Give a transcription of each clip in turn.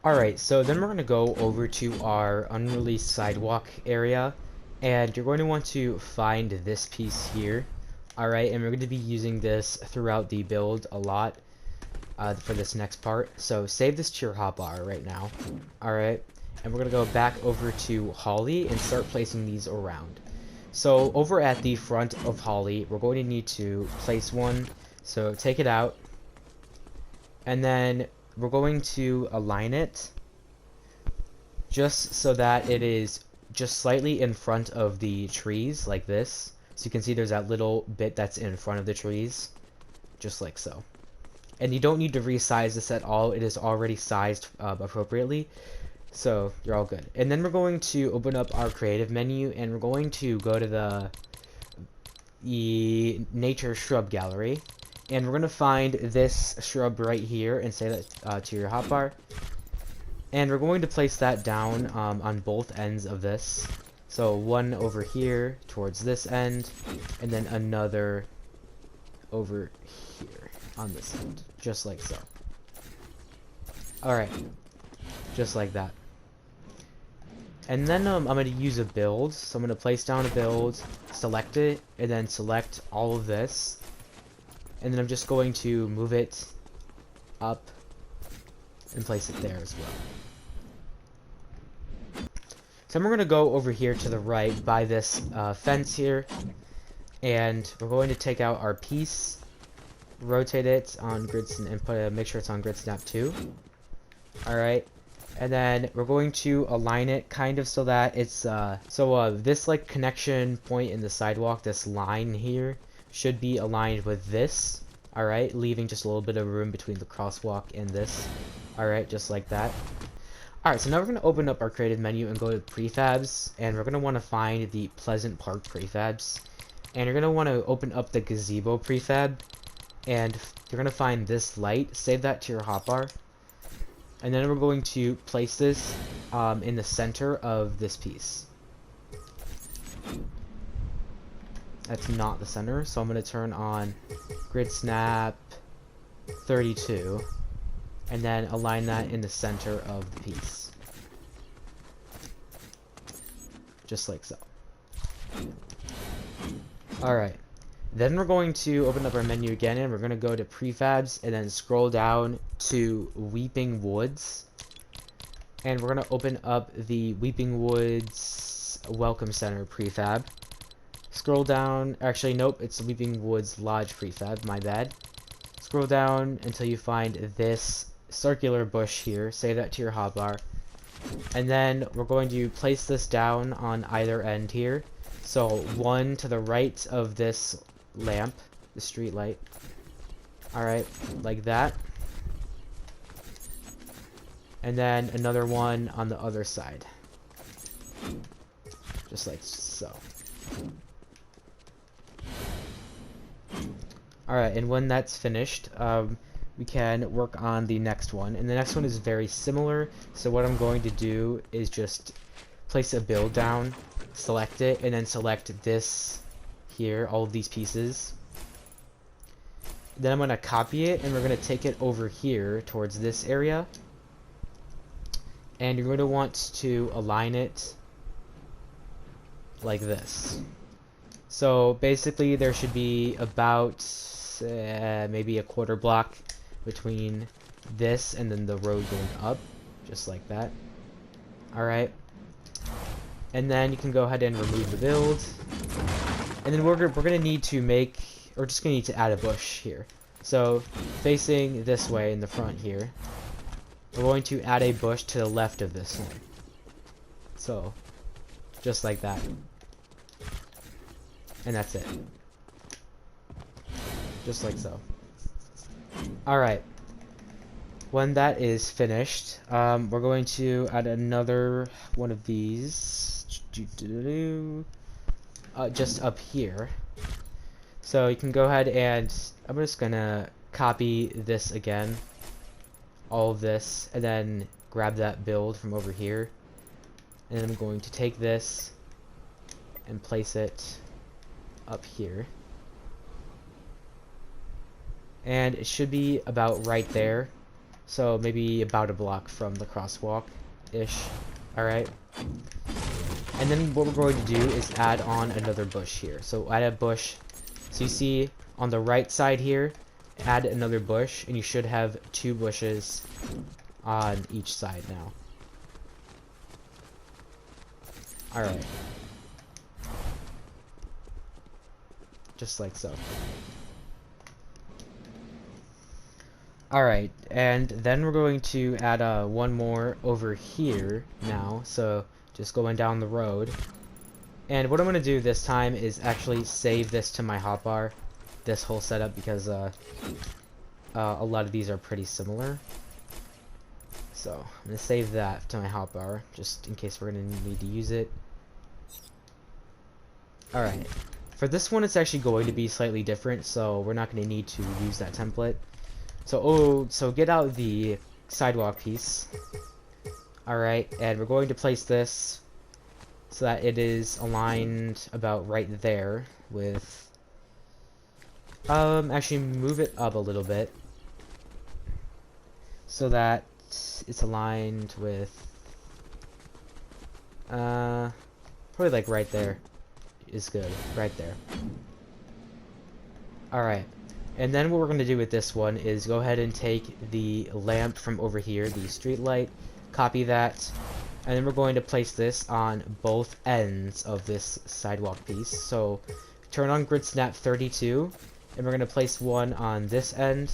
Alright, so then we're going to go over to our unreleased sidewalk area, and you're going to want to find this piece here. Alright, and we're going to be using this throughout the build a lot for this next part. So save this to your hotbar right now. Alright, and we're going to go back over to Holly and start placing these around. So over at the front of Holly, we're going to need to place one. So take it out, and then we're going to align it just so that it is just slightly in front of the trees, like this. So you can see there's that little bit that's in front of the trees, just like so. And you don't need to resize this at all. It is already sized appropriately, so you're all good. And then we're going to open up our creative menu, and we're going to go to the nature shrub gallery, and we're going to find this shrub right here and say that to your hotbar. And we're going to place that down on both ends of this. So one over here towards this end, and then another over here on this end, just like so. Alright, just like that. And then I'm going to use a build, so I'm going to place down a build, select it, and then select all of this. And then I'm just going to move it up and place it there as well. So we're going to go over here to the right by this fence here, and we're going to take out our piece, rotate it on grid and make sure it's on grid snap 2. Alright, and then we're going to align it kind of so that it's this like connection point in the sidewalk, this line here, should be aligned with this. Alright, leaving just a little bit of room between the crosswalk and this. Alright, just like that. Alright, so now we're going to open up our creative menu and go to prefabs, and we're going to want to find the Pleasant Park prefabs. And you're going to want to open up the gazebo prefab, and you're going to find this light, save that to your hotbar. And then we're going to place this in the center of this piece. That's not the center, so I'm going to turn on grid snap 32. And then align that in the center of the piece. Just like so. Alright. Then we're going to open up our menu again, and we're going to go to prefabs and then scroll down to Weeping Woods. And we're going to open up the Weeping Woods Welcome Center prefab. Scroll down, actually nope, it's Weeping Woods Lodge prefab, my bad. Scroll down until you find this circular bush here, save that to your hotbar, and then we're going to place this down on either end here. So one to the right of this lamp, the street light. Alright, like that. And then another one on the other side. Just like so. Alright, and when that's finished, we can work on the next one. And the next one is very similar, so what I'm going to do is just place a build down, select it, and then select this here, all of these pieces. Then I'm going to copy it, and we're going to take it over here towards this area. And you're going to want to align it like this. So basically there should be about maybe a quarter block between this and then the road going up, just like that. Alright. And then you can go ahead and remove the build. And then we're gonna need to make, or just gonna need to add a bush here. So facing this way in the front here, we're going to add a bush to the left of this one. So just like that. And that's it. Just like so. Alright. When that is finished, we're going to add another one of these. Just up here. So you can go ahead and I'm just gonna copy this again. All of this, and then grab that build from over here. And I'm going to take this and place it up here. And it should be about right there. So maybe about a block from the crosswalk-ish. Alright. And then what we're going to do is add on another bush here. So add a bush. So you see on the right side here, add another bush, and you should have 2 bushes on each side now. Alright. Just like so. Alright, and then we're going to add one more over here now, so just going down the road. And what I'm going to do this time is actually save this to my hotbar, this whole setup, because a lot of these are pretty similar. So I'm going to save that to my hotbar, just in case we're going to need to use it. Alright, for this one it's actually going to be slightly different, so we're not going to need to use that template. So get out the sidewalk piece. Alright, and we're going to place this so that it is aligned about right there with... actually move it up a little bit so that it's aligned with... probably like right there is good. Right there. Alright. And then what we're going to do with this one is go ahead and take the lamp from over here, the street light, copy that, and then we're going to place this on both ends of this sidewalk piece. So turn on grid snap 32, and we're going to place one on this end,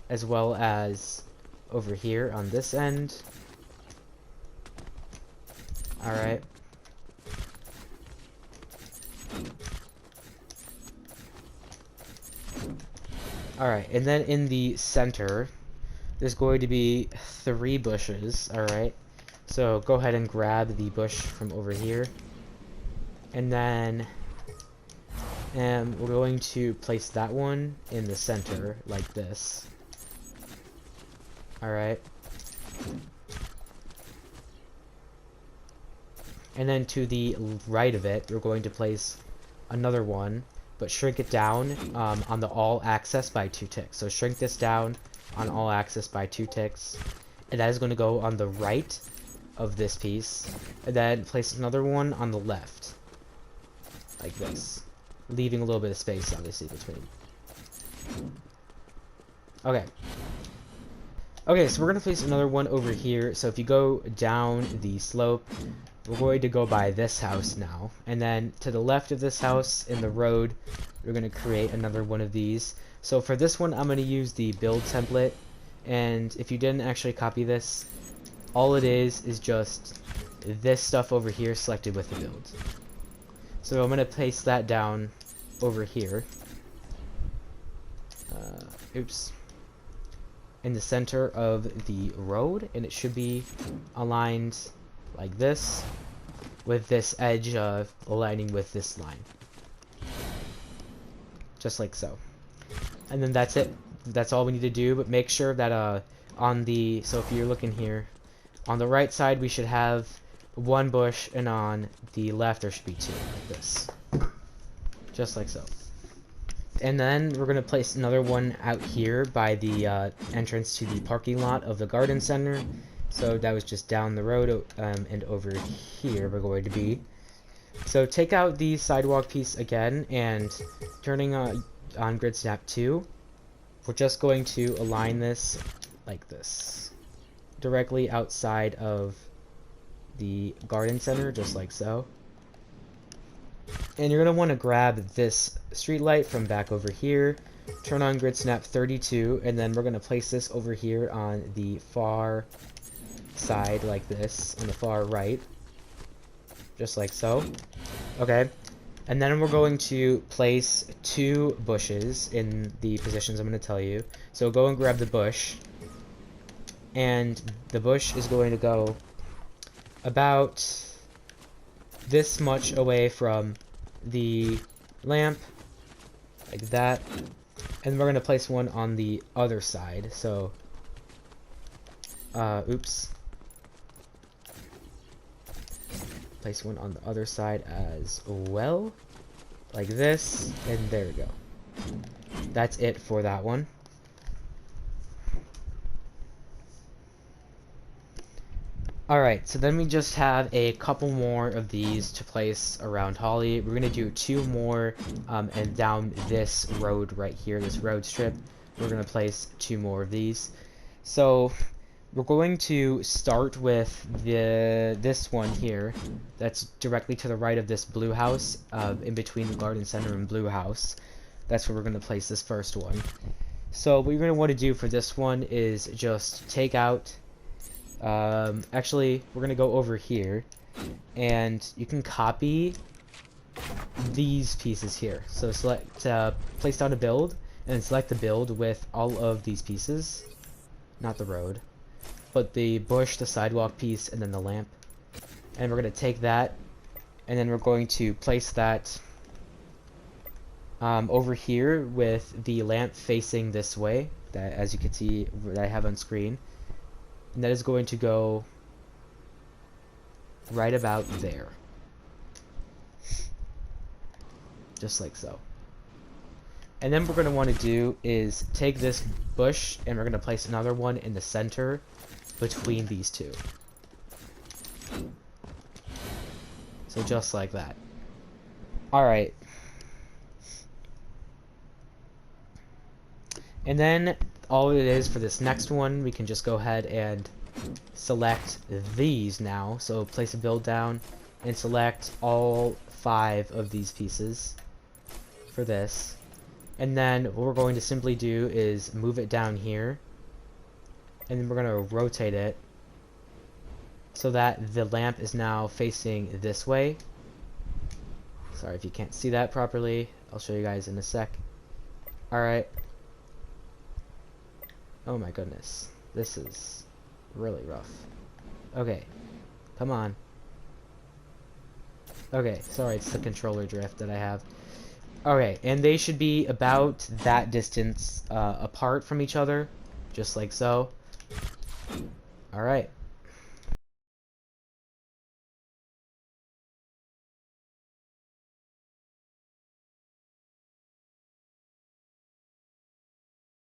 as well as over here on this end. Alright. Alright, and then in the center, there's going to be 3 bushes, alright? So go ahead and grab the bush from over here. And then we're going to place that one in the center, like this. Alright. And then to the right of it, we're going to place another one, but shrink it down on the all axis by 2 ticks. So shrink this down on all axis by 2 ticks, and that is going to go on the right of this piece, and then place another one on the left, like this, leaving a little bit of space obviously between. Okay, so we're going to place another one over here. So if you go down the slope, we're going to go by this house now, and then to the left of this house in the road, we're going to create another one of these. So for this one, I'm going to use the build template, and if you didn't actually copy this, all it is just this stuff over here selected with the build. So I'm going to place that down over here. Oops. In the center of the road, and it should be aligned like this, with this edge aligning with this line. Just like so. And then that's it. That's all we need to do, but make sure that on the, so if you're looking here, on the right side we should have 1 bush, and on the left there should be 2, like this. Just like so. And then we're going to place another one out here by the entrance to the parking lot of the garden center. So that was just down the road, and over here we're going to be. So take out the sidewalk piece again, and turning on grid snap 2, we're just going to align this like this, directly outside of the garden center, just like so. And you're going to want to grab this street light from back over here, turn on grid snap 32, and then we're going to place this over here on the far side like this, on the far right, just like so. Okay, and then we're going to place 2 bushes in the positions I'm going to tell you. So go and grab the bush, and the bush is going to go about this much away from the lamp, like that, and we're going to place one on the other side. So oops, place one on the other side as well, like this, and there we go. That's it for that one. Alright, so then we just have a couple more of these to place around Holly. We're gonna do 2 more, and down this road right here, this road strip, we're gonna place 2 more of these. So we're going to start with this one here that's directly to the right of this blue house, in between the garden center and blue house. That's where we're going to place this first one. So what you're going to want to do for this one is just take out, actually we're going to go over here and you can copy these pieces here. So select, place down a build and select the build with all of these pieces, not the road, but the bush, the sidewalk piece, and then the lamp. And we're going to take that, and then we're going to place that over here with the lamp facing this way, that, as you can see, that I have on screen. And that is going to go right about there. Just like so. And then what we're going to want to do is take this bush, and we're going to place another one in the center between these two. So just like that. Alright. And then all it is for this next one, we can just go ahead and select these now. So place a build down and select all 5 of these pieces for this. And then what we're going to simply do is move it down here. And then we're going to rotate it so that the lamp is now facing this way. Sorry if you can't see that properly. I'll show you guys in a sec. Alright. Oh my goodness. This is really rough. Okay. Come on. Okay, sorry, it's the controller drift that I have. Okay, and they should be about that distance apart from each other. Just like so. Alright.